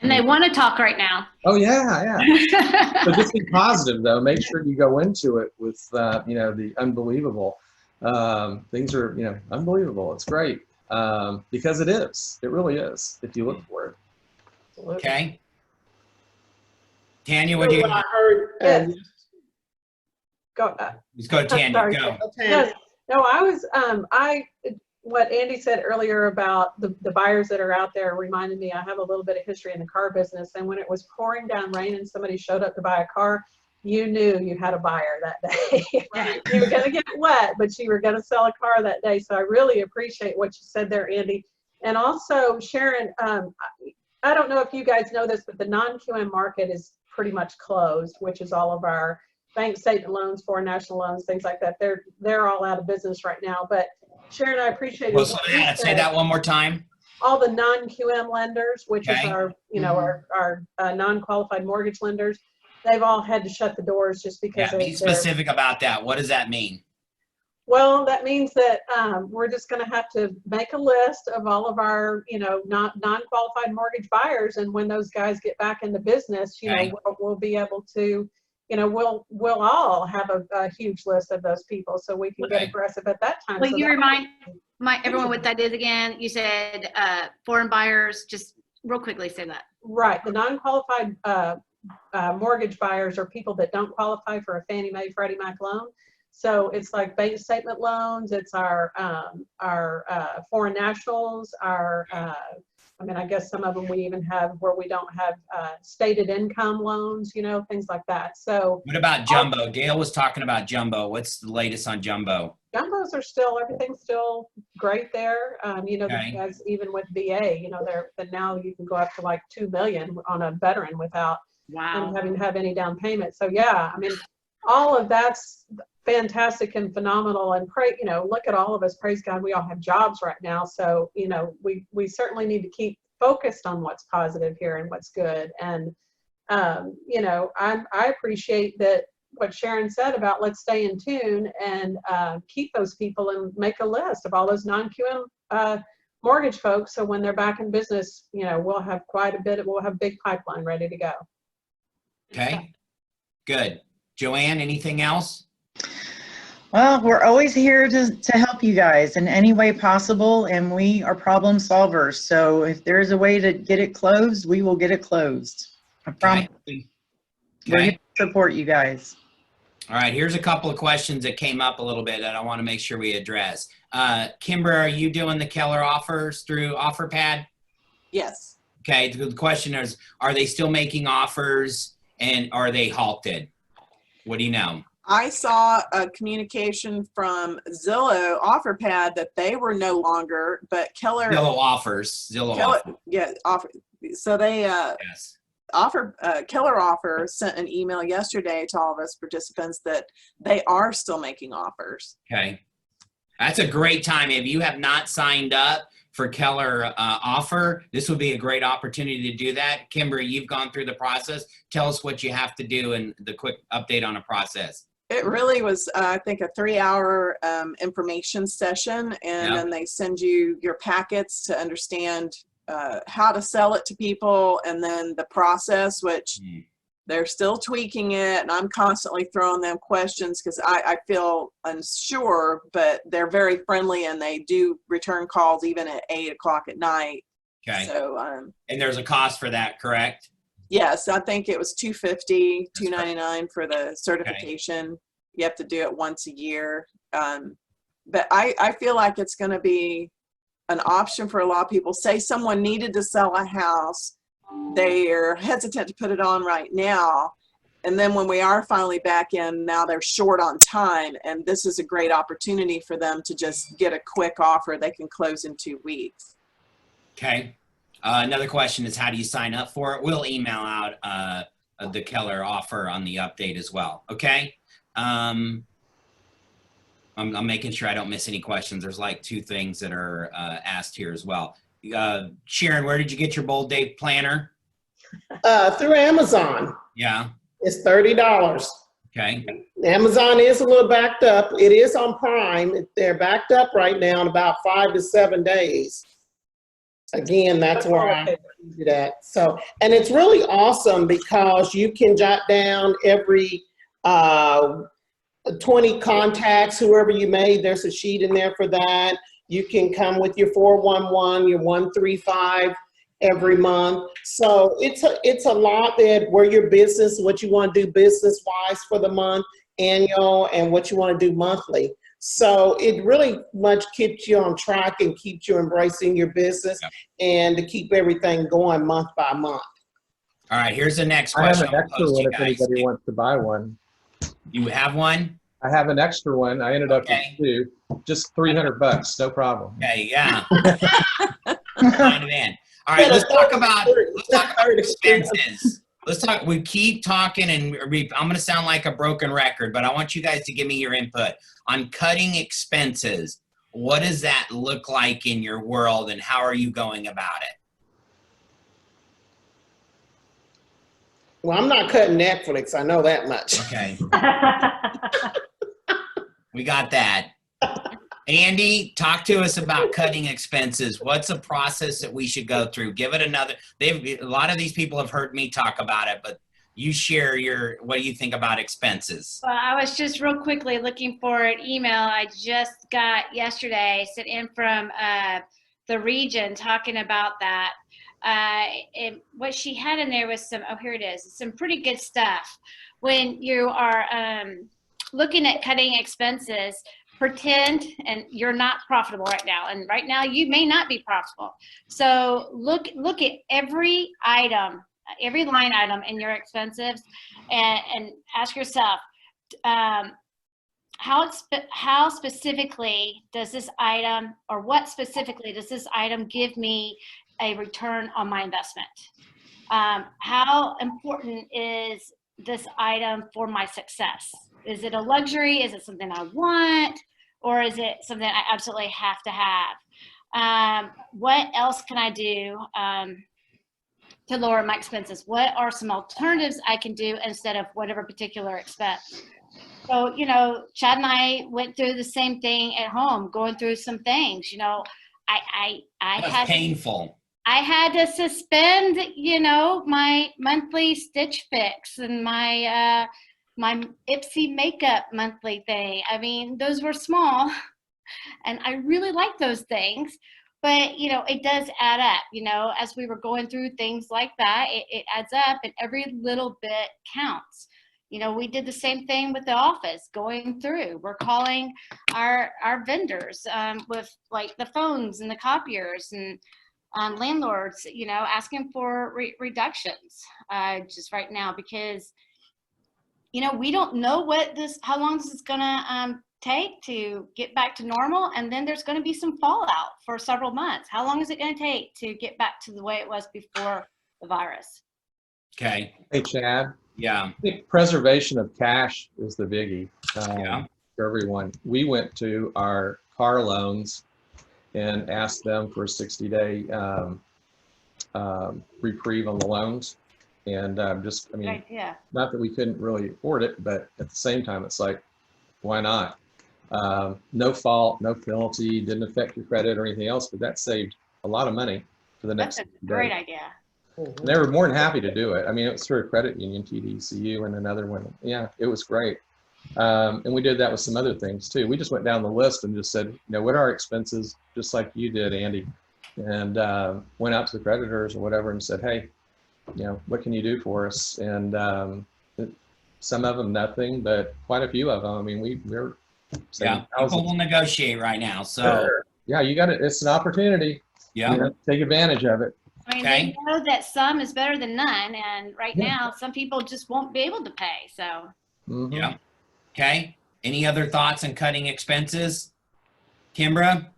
[SPEAKER 4] and they want to talk right now.
[SPEAKER 9] Oh yeah, yeah. But just be positive though. Make sure you go into it with, you know, the unbelievable. Things are, you know, unbelievable. It's great. Because it is. It really is, if you look for it.
[SPEAKER 1] Okay. Tanya, what do you
[SPEAKER 3] I heard,
[SPEAKER 6] Go.
[SPEAKER 1] Let's go, Tanya.
[SPEAKER 6] Sorry.
[SPEAKER 1] Go.
[SPEAKER 6] Yes. No, I was, what Andy said earlier about the buyers that are out there reminded me, I have a little bit of history in the car business. And when it was pouring down rain and somebody showed up to buy a car, you knew you had a buyer that day. You were going to get wet, but you were going to sell a car that day. So I really appreciate what you said there, Andy. And also, Sharon, I don't know if you guys know this, but the non-QM market is pretty much closed, which is all of our bank statement loans, foreign national loans, things like that. They're all out of business right now. But Sharon, I appreciate
[SPEAKER 1] Well, say that one more time.
[SPEAKER 6] All the non-QM lenders, which is our, you know, our non-qualified mortgage lenders, they've all had to shut the doors just because.
[SPEAKER 1] Yeah, be specific about that. What does that mean?
[SPEAKER 6] Well, that means that we're just going to have to make a list of all of our, you know, non-qualified mortgage buyers, and when those guys get back into business, you know, we'll be able to, you know, we'll all have a huge list of those people, so we can get aggressive at that time.
[SPEAKER 4] Will
[SPEAKER 6] so
[SPEAKER 4] you remind everyone what that is again? You said foreign buyers. Just real quickly say that.
[SPEAKER 6] Right, the non-qualified mortgage buyers are people that don't qualify for a Fannie Mae, Freddie Mac loan. So it's like bank statement loans. It's our foreign nationals. I mean, I guess some of them we even have where we don't have stated income loans. You know, things like that. So
[SPEAKER 1] what about jumbo? Dale was talking about jumbo. What's the latest on jumbo?
[SPEAKER 6] Jumbos are still, everything's still great there. You know, as even with VA, you know, now you can go up to like 2 million on a veteran without having to have any down payment. So yeah, I mean, all of that's fantastic and phenomenal, and you know, look at all of us, praise God, we all have jobs right now. So, you know, we certainly need to keep focused on what's positive here and what's good. And, you know, I appreciate that what Sharon said about let's stay in tune and keep those people and make a list of all those non-QM mortgage folks. So when they're back in business, you know, we'll have quite a bit, we'll have a big pipeline ready to go.
[SPEAKER 1] Okay, good. Joanne, anything else?
[SPEAKER 5] Well, we're always here to help you guys in any way possible, and we are problem solvers. So if there's a way to get it closed, we will get it closed. I promise.
[SPEAKER 1] Okay.
[SPEAKER 5] We're here to support you guys.
[SPEAKER 1] All right, here's a couple of questions that came up a little bit that I want to make sure we address. Kimber, are you doing the Keller offers through OfferPad?
[SPEAKER 2] Yes.
[SPEAKER 1] Okay, the question is, are they still making offers and are they halted? What do you know?
[SPEAKER 2] I saw a communication from Zillow OfferPad that they were no longer, but Keller,
[SPEAKER 1] Zillow offers. Zillow
[SPEAKER 2] Keller
[SPEAKER 1] offers.
[SPEAKER 2] yeah, offer. So they
[SPEAKER 1] Yes.
[SPEAKER 2] Keller Offer sent an email yesterday to all of us participants that they are still making offers.
[SPEAKER 1] Okay. That's a great time. If you have not signed up for Keller Offer, this would be a great opportunity to do that. Kimberly, you've gone through the process. Tell us what you have to do and the quick update on the process.
[SPEAKER 2] It really was, I think, a 3-hour information session, and then they send you your packets to understand how to sell it to people, and then the process, which they're still tweaking it, and I'm constantly throwing them questions because I feel unsure, but they're very friendly and they do return calls even at 8 o'clock at night.
[SPEAKER 1] Okay.
[SPEAKER 2] So,
[SPEAKER 1] and there's a cost for that, correct?
[SPEAKER 2] yes, I think it was $250, $299 for the certification. Okay. You have to do it once a year. But I feel like it's going to be an option for a lot of people. Say someone needed to sell a house, they're hesitant to put it on right now. And then when we are finally back in, now they're short on time. And this is a great opportunity for them to just get a quick offer they can close in 2 weeks.
[SPEAKER 1] Okay. Another question is, how do you sign up for it? We'll email out the Keller Offer on the update as well. Okay. I'm making sure I don't miss any questions. There's like 2 things that are asked here as well. Sharon, where did you get your Bold Day planner?
[SPEAKER 3] Through Amazon.
[SPEAKER 1] Yeah.
[SPEAKER 3] It's $30.
[SPEAKER 1] Okay.
[SPEAKER 3] Amazon is a little backed up. It is on Prime. They're backed up right now in about 5 to 7 days. Again, that's where I do that. So, and it's really awesome because you can jot down every 20 contacts, whoever you made. There's a sheet in there for that. You can come with your 411, your 135 every month. So it's a lot that where your business, what you want to do business wise for the month, annual, and what you want to do monthly. So it really much keeps you on track and keeps you embracing your business and to keep everything going month by month.
[SPEAKER 1] All right, here's the next
[SPEAKER 9] I have
[SPEAKER 1] question.
[SPEAKER 9] an extra one if anybody wants to buy one.
[SPEAKER 1] You have one?
[SPEAKER 9] I have an extra one. I ended up with 2, just $300, no problem.
[SPEAKER 1] Okay, yeah. Find it in. All right, let's talk about expenses. We keep talking, and I'm going to sound like a broken record, but I want you guys to give me your input on cutting expenses. What does that look like in your world, and how are you going about it?
[SPEAKER 3] Well, I'm not cutting Netflix. I know that much.
[SPEAKER 1] Okay. We got that. Andy, talk to us about cutting expenses. What's a process that we should go through? Give it another. A lot of these people have heard me talk about it, but you share what do you think about expenses?
[SPEAKER 4] Well, I was just real quickly looking for an email I just got yesterday, sent in from the region talking about that. And what she had in there was here it is, some pretty good stuff. When you are looking at cutting expenses, pretend and you're not profitable right now, and right now you may not be profitable. So look at every item, every line item in your expenses, and ask yourself, how specifically does this item, or what specifically does this item give me a return on my investment? How important is this item for my success? Is it a luxury? Is it something I want? Or is it something I absolutely have to have? What else can I do to lower my expenses? What are some alternatives I can do instead of whatever particular expense? So, Chad and I went through the same thing at home, going through some things.
[SPEAKER 1] That's painful.
[SPEAKER 4] I had to suspend, my monthly Stitch Fix and my Ipsy makeup monthly thing. I mean, those were small, and I really like those things, but it does add up. As we were going through things like that, it adds up, and every little bit counts. We did the same thing with the office, going through. We're calling our vendors with like the phones and the copiers and landlords, you know, asking for reductions just right now, because, you know, we don't know how long this is gonna take to get back to normal, and then there's going to be some fallout for several months. How long is it going to take to get back to the way it was before the virus?
[SPEAKER 1] Okay.
[SPEAKER 9] Hey, Chad.
[SPEAKER 1] Yeah.
[SPEAKER 9] I think preservation of cash is the biggie
[SPEAKER 1] Yeah.
[SPEAKER 9] for everyone. We went to our car loans and asked them for a 60-day reprieve on the loans. And I mean,
[SPEAKER 4] Good idea.
[SPEAKER 9] not that we couldn't really afford it, but at the same time, it's like, why not? No fault, no penalty, didn't affect your credit or anything else, but that saved a lot of money for the next
[SPEAKER 4] That's a
[SPEAKER 9] day.
[SPEAKER 4] great idea.
[SPEAKER 9] And they were more than happy to do it. I mean, it was through a credit union, TDCU, and another one. Yeah, it was great. And we did that with some other things too. We just went down the list and just said, you know, what are our expenses, just like you did, Andy, and went out to the creditors or whatever and said, hey, you know, what can you do for us? And some of them nothing, but quite a few of them. I mean, we're
[SPEAKER 1] Yeah. People will negotiate right now. So
[SPEAKER 9] yeah, you got it. It's an opportunity.
[SPEAKER 1] yeah.
[SPEAKER 9] You know, take advantage of it.
[SPEAKER 4] I mean,
[SPEAKER 1] Okay.
[SPEAKER 4] they know that some is better than none, and right now, some people just won't be able to pay. So,
[SPEAKER 9] Mhm.
[SPEAKER 1] Yeah. Okay. Any other thoughts on cutting expenses? Kimbra?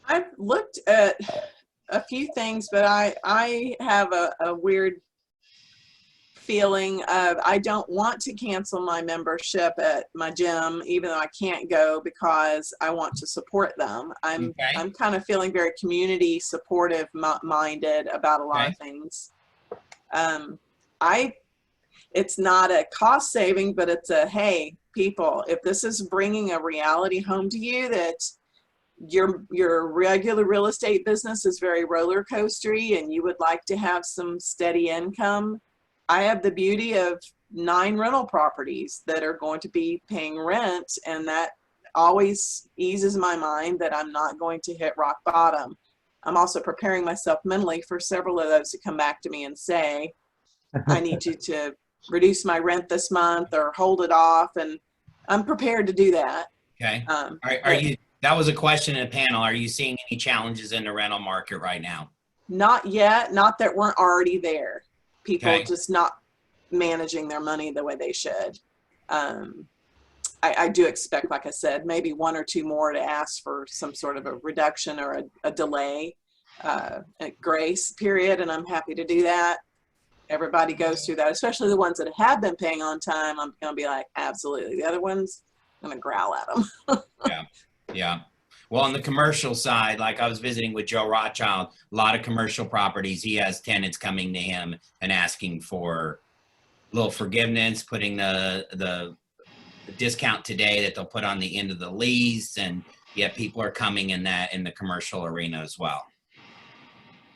[SPEAKER 2] I've looked at a few things, but I have a weird feeling of I don't want to cancel my membership at my gym, even though I can't go because I want to support them. I'm kind of feeling very community supportive minded about a lot of things. It's not a cost saving, but it's a, hey, people, if this is bringing a reality home to you that your regular real estate business is very roller coastery and you would like to have some steady income, I have the beauty of 9 rental properties that are going to be paying rent, and that always eases my mind that I'm not going to hit rock bottom. I'm also preparing myself mentally for several of those to come back to me and say, I need you to reduce my rent this month or hold it off, and I'm prepared to do that.
[SPEAKER 1] Okay. Are you, that was a question in the panel. Are you seeing any challenges in the rental market right now?
[SPEAKER 2] Not yet. Not that weren't already there. People just not managing their money the way they should. I do expect, like I said, maybe 1 or 2 more to ask for some sort of a reduction or a delay, a grace period, and I'm happy to do that. Everybody goes through that, especially the ones that have been paying on time. I'm going to be like, absolutely. The other ones, I'm going to growl at them.
[SPEAKER 1] Yeah. Well, on the commercial side, like I was visiting with Joe Rothschild, a lot of commercial properties, he has tenants coming to him and asking for a little forgiveness, putting the discount today that they'll put on the end of the lease. And yet people are coming in the commercial arena as well.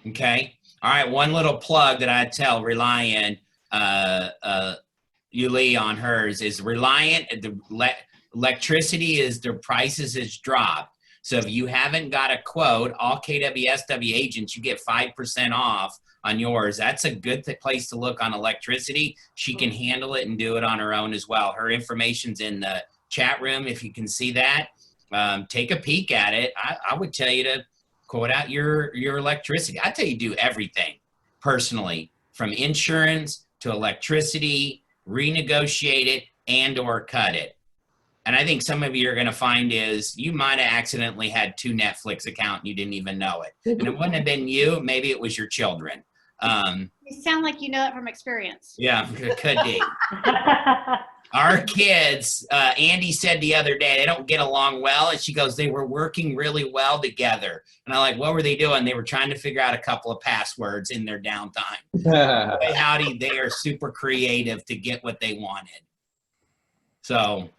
[SPEAKER 1] Okay. All right. One little plug that I tell Reliant, Yuli on hers is Reliant, electricity is their prices has dropped. So if you haven't got a quote, all KWSW agents, you get 5% off on yours. That's a good place to look on electricity. She can handle it and do it on her own as well. Her information's in the chat room. If you can see that, take a peek at it. I would tell you to quote out your electricity. I tell you do everything personally, from insurance to electricity, renegotiate it and or cut it. And I think some of you are going to find is you might have accidentally had 2 Netflix accounts and you didn't even know it. And it wouldn't have been you. Maybe it was your children.
[SPEAKER 4] you sound like you know it from experience.
[SPEAKER 1] Yeah, it could be. Our kids, Andy said the other day, they don't get along well. And she goes, they were working really well together. And I'm like, what were they doing? They were trying to figure out a couple of passwords in their downtime. Hey, howdy, they are super creative to get what they wanted. So.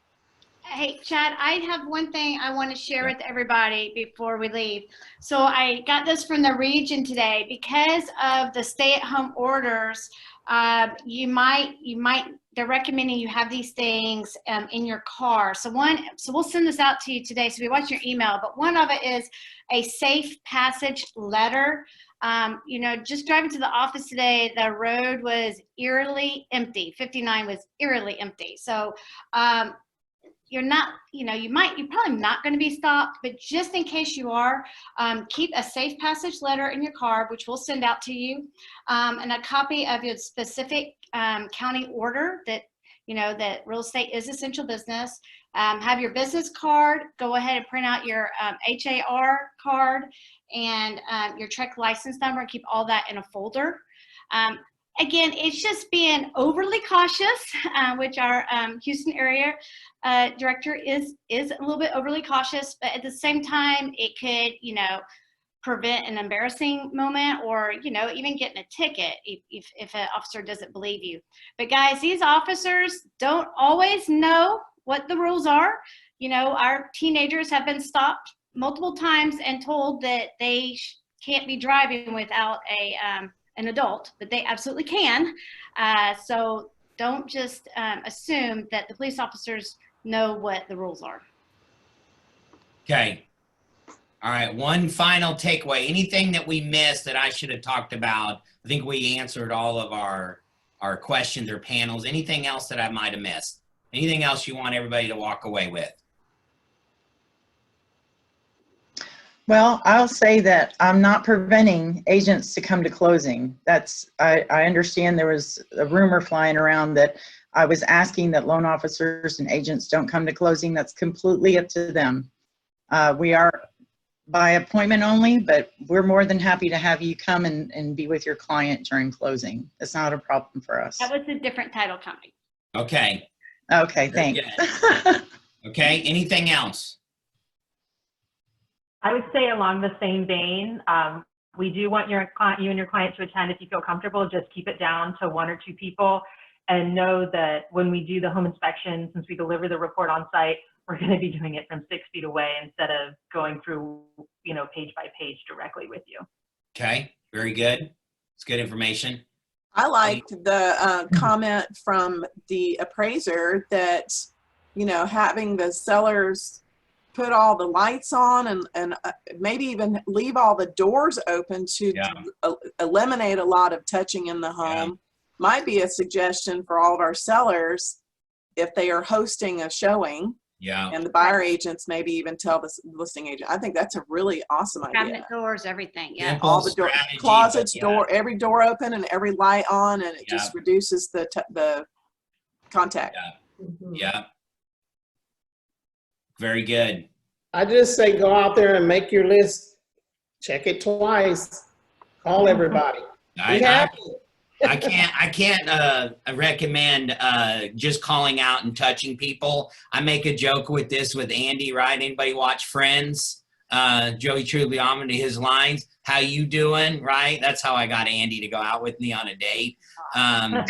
[SPEAKER 4] Hey, Chad, I have one thing I want to share with everybody before we leave. So I got this from the region today. Because of the stay-at-home orders, they're recommending you have these things in your car. So we'll send this out to you today, so we watch your email. But one of it is a safe passage letter. You know, just driving to the office today, the road was eerily empty. 59 was eerily empty. So you're not, you're probably not going to be stopped, but just in case you are, keep a safe passage letter in your car, which we'll send out to you, and a copy of your specific county order that, that real estate is essential business. Have your business card. Go ahead and print out your HAR card and your truck license number, and keep all that in a folder. Again, it's just being overly cautious, which our Houston area director is a little bit overly cautious, but at the same time, it could, prevent an embarrassing moment, or, even getting a ticket if an officer doesn't believe you. But guys, these officers don't always know what the rules are. Our teenagers have been stopped multiple times and told that they can't be driving without an adult, but they absolutely can. So don't just assume that the police officers know what the rules are.
[SPEAKER 1] Okay. All right. One final takeaway. Anything that we missed that I should have talked about? I think we answered all of our questions or panels. Anything else that I might have missed? Anything else you want everybody to walk away with?
[SPEAKER 5] Well, I'll say that I'm not preventing agents to come to closing. I understand there was a rumor flying around that I was asking that loan officers and agents don't come to closing. That's completely up to them. We are by appointment only, but we're more than happy to have you come and be with your client during closing. It's not a problem for us.
[SPEAKER 4] That was a different title company.
[SPEAKER 1] Okay.
[SPEAKER 5] Okay,
[SPEAKER 1] Very
[SPEAKER 5] thanks.
[SPEAKER 1] Okay. Anything else?
[SPEAKER 8] I would say along the same vein, we do want you and your client to attend if you feel comfortable. Just keep it down to 1 or 2 people, and know that when we do the home inspection, since we deliver the report on site, we're going to be doing it from 6 feet away instead of going through, page by page directly with you.
[SPEAKER 1] Okay. Very good. It's good information.
[SPEAKER 2] I liked the comment from the appraiser that, having the sellers put all the lights on and maybe even leave all the doors open to eliminate a lot of touching in the home might be a suggestion for all of our sellers if they are hosting a showing.
[SPEAKER 1] Yeah.
[SPEAKER 2] And the buyer agents maybe even tell the listing agent. I think that's a really awesome idea.
[SPEAKER 4] Cabinet doors, everything. Yeah.
[SPEAKER 1] Simple
[SPEAKER 2] All the door,
[SPEAKER 1] strategy,
[SPEAKER 2] closets,
[SPEAKER 1] but
[SPEAKER 2] door, every door open and every light on, and it just reduces the contact.
[SPEAKER 1] Yeah. Very good.
[SPEAKER 3] I just say go out there and make your list. Check it twice. Call everybody. Be happy.
[SPEAKER 1] I can't recommend just calling out and touching people. I make a joke with this with Andy, right? Anybody watch Friends? Joey Tribbiani to his lines, how you doing, right? That's how I got Andy to go out with me on a date. But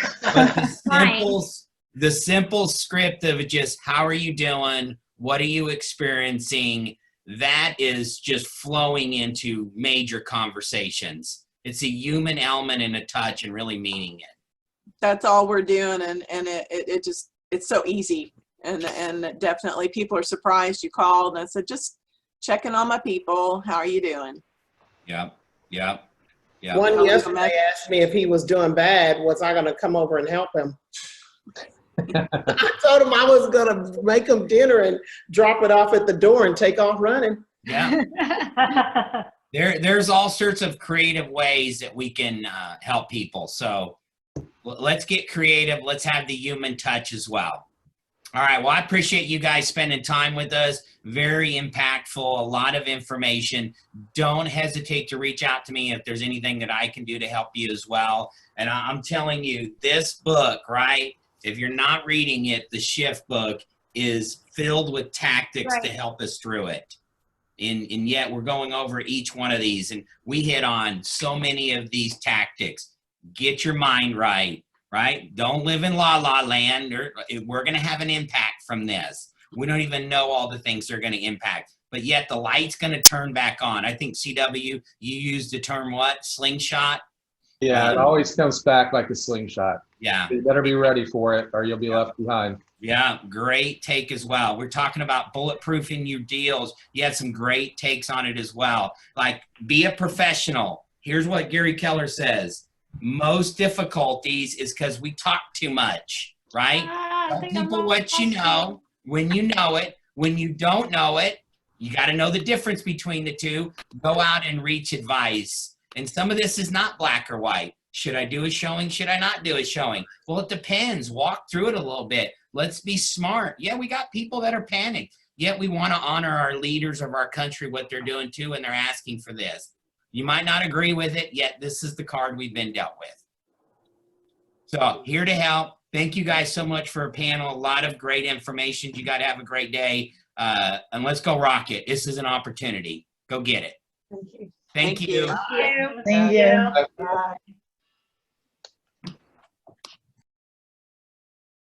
[SPEAKER 1] the simple script of just, how are you doing? What are you experiencing? That is just flowing into major conversations. It's a human element and a touch and really meaning it.
[SPEAKER 2] That's all we're doing, and it just, it's so easy, and definitely people are surprised you called, and I said, just checking on my people. How are you doing?
[SPEAKER 1] Yeah.
[SPEAKER 3] One yesterday asked me if he was doing bad, was I going to come over and help him? I told him I was going to make him dinner and drop it off at the door and take off running.
[SPEAKER 1] Yeah. There's all sorts of creative ways that we can help people. So let's get creative. Let's have the human touch as well. All right. Well, I appreciate you guys spending time with us. Very impactful, a lot of information. Don't hesitate to reach out to me if there's anything that I can do to help you as well. And I'm telling you, this book, right? If you're not reading it, the Shift book is filled with tactics to help us through it. And yet we're going over each one of these, and we hit on so many of these tactics. Get your mind right? Don't live in la land. We're going to have an impact from this. We don't even know all the things they're going to impact, but yet the light's going to turn back on. I think CW, you used the term what? Slingshot?
[SPEAKER 9] Yeah, it always comes back like a slingshot.
[SPEAKER 1] Yeah.
[SPEAKER 9] You better be ready for it or you'll be left behind.
[SPEAKER 1] Yeah, great take as well. We're talking about bulletproofing your deals. You had some great takes on it as well. Like, be a professional. Here's what Gary Keller says. Most difficulties is because we talk too much, right? Tell people what you know. when you know it. When you don't know it, you got to know the difference between the two. Go out and reach advice. And some of this is not black or white. Should I do a showing? Should I not do a showing? Well, it depends. Walk through it a little bit. Let's be smart. Yeah, we got people that are panicked. Yet we want to honor our leaders of our country, what they're doing too, and they're asking for this. You might not agree with it, yet this is the card we've been dealt with. So here to help. Thank you guys so much for a panel. A lot of great information. You got to have a great day. And let's go rock it. This is an opportunity. Go get it.
[SPEAKER 6] Thank you.
[SPEAKER 1] Thank you.
[SPEAKER 2] Thank you.
[SPEAKER 5] Thank you.
[SPEAKER 6] Bye.